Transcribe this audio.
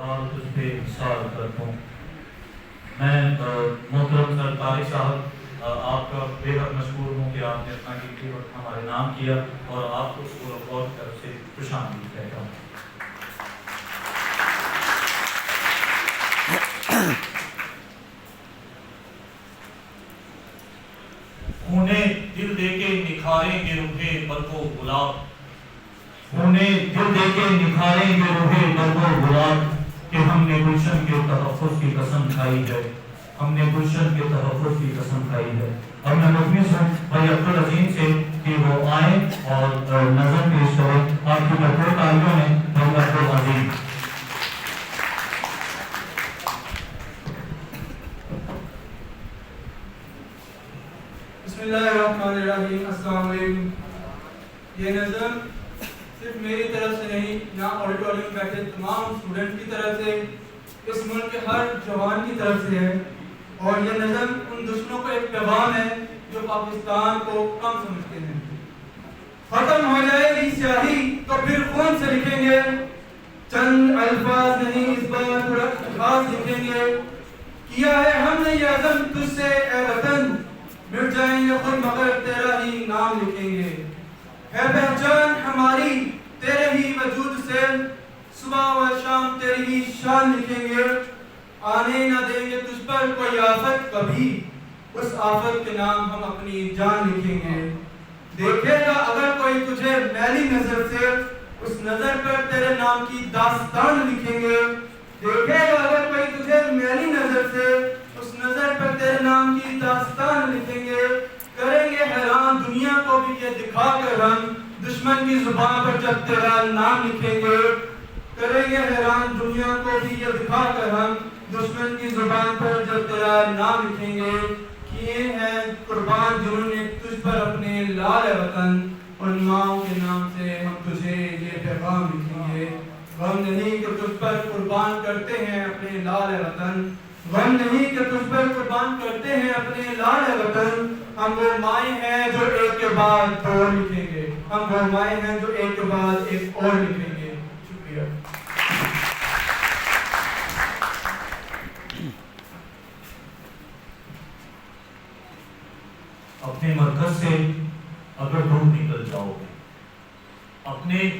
بار تجھ پہ انحصار کرتا ہوں۔ میں محترم سر طارق صاحب آپ کا بے حد مشکور ہوں کہ آپ نے اپنا قیمتی وقت ہمارے نام کیا اور آپ کو اسکول آف لاء کی طرف سے خوش آمدید کہتا ہوں۔ خونے دل دے کے نکھاریں گے روحے برق و گلاب، خونے دل دے کے نکھاریں گے روحے برق و گلاب، کہ ہم نے گلشن کے تحفظ کی قسم کھائی ہے، ہم نے گلشن کے تحفظ کی قسم کھائی ہے۔ اور میں ملتمس ہوں بھائی عبدالعظیم سے کہ وہ آئیں اور نظر پیش کریں۔ آپ کی بھرپور تالیوں میں بھائی عبدالعظیم۔ بسم اللہ الرحمن الرحیم۔ السلام علیکم۔ یہ نظم صرف میری طرف سے نہیں، یہاں آڈیٹوریم میں بیٹھے تمام اسٹوڈنٹ کی طرف سے، اس ملک کے ہر جوان کی طرف سے ہے، اور یہ نظم ان دشمنوں کو ایک پیغام ہے جو پاکستان کو کم سمجھتے ہیں۔ ختم ہو جائے گی سیاہی تو پھر خون سے لکھیں گے، چند الفاظ نہیں اس بار پورا خاص لکھیں گے، کیا ہے ہم نے یہ عزم تجھ سے اے وطن، مٹ جائیں گے خود مگر تیرا ہی نام لکھیں گے، ہے پہچان ہماری تیرے ہی وجود سے، صبح و شام تیری ہی شان لکھیں گے، آنے نہ دیں گے تجھ پر کوئی آفت کبھی، اس آفت کے نام ہم اپنی جان لکھیں گے، دیکھے گا اگر کوئی تجھے میلی نظر سے، اس نظر پر تیرے نام کی داستان لکھیں گے، دیکھے گا اگر کوئی تجھے میلی نظر سے، اس نظر پر تیرے نام کی داستان لکھیں گے، کریں گے حیران دنیا کو بھی یہ دکھا کر ہم، دشمن کی زبان پر جب تیرا نام لکھیں گے، کریں گے حیران دنیا کو بھی یہ دکھا کر ہم، دشمن کی زبان پر جب تیرا نام لکھیں گے، کیے ہیں قربان جنہوں نے تجھ پر اپنے لال وطن، ان ماؤں کے نام سے ہم تجھے یہ پیغام لکھیں گے، غم نہیں کہ تجھ پر قربان کرتے ہیں اپنے لال وطن، غم نہیں کہ تجھ پر قربان کرتے ہیں اپنے لال وطن، ہم وہ مائیں ہیں جو ایک کے بعد دو لکھیں گے، ہم وہ مائیں ہیں جو ایک کے بعد ایک اور لکھیں گے۔ شکریہ۔ اپنے مرکز سے اگر دور نکل جاؤ گے، اپنے